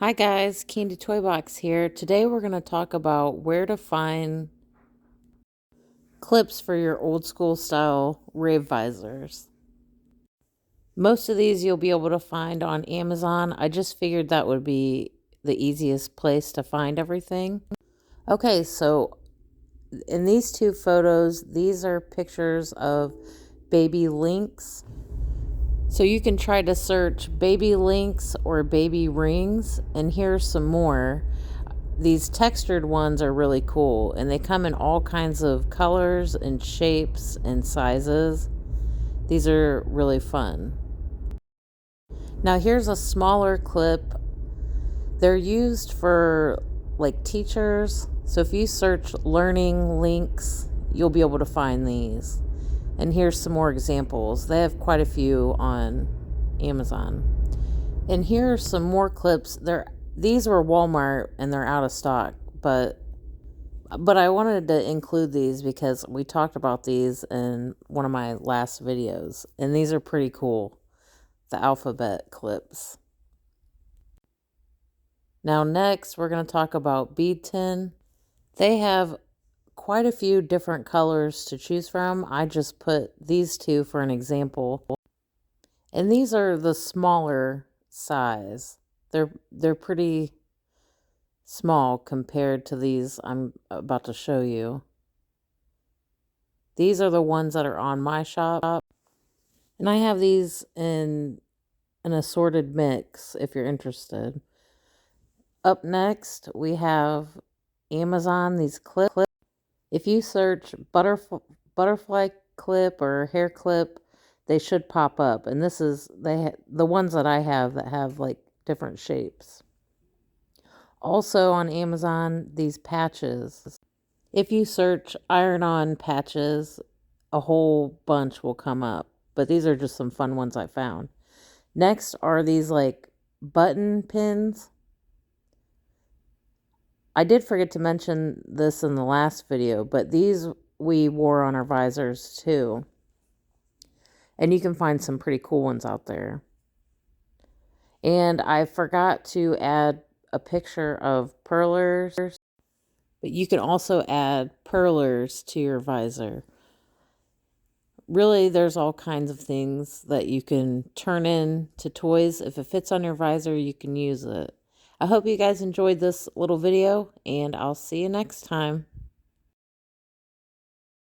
Hi guys, Kandi Toy Box here. Today we're going to talk about where to find clips for your old school style rave visors. Most of these you'll be able to find on Amazon. I just figured that would be the easiest place to find everything. Okay, so in these two photos, these are pictures of baby lynx. So you can try to search baby lynx or baby rings, and here's some more. These textured ones are really cool, and they come in all kinds of colors and shapes and sizes. These are really fun. Now here's a smaller clip. They're used for like teachers. So if you search learning links, you'll be able to find these. And here's some more examples. They have quite a few on Amazon. And here are some more clips. These were Walmart and they're out of stock, but I wanted to include these because we talked about these in one of my last videos, and these are pretty cool. The alphabet clips. Now next, we're going to talk about bead tin. They have quite a few different colors to choose from. I just put these two for an example. And these are the smaller size. They're pretty small compared to these I'm about to show you. These are the ones that are on my shop. And I have these in an assorted mix if you're interested. Up next, we have Amazon, these clips. If you search butterfly clip or hair clip, they should pop up. And this is the ones that I have that have like different shapes. Also on Amazon, these patches. If you search iron-on patches, a whole bunch will come up. But these are just some fun ones I found. Next are these like button pins. I did forget to mention this in the last video, but these we wore on our visors too. And you can find some pretty cool ones out there. And I forgot to add a picture of pearlers, but you can also add pearlers to your visor. Really, there's all kinds of things that you can turn into toys. If it fits on your visor, you can use it. I hope you guys enjoyed this little video, and I'll see you next time.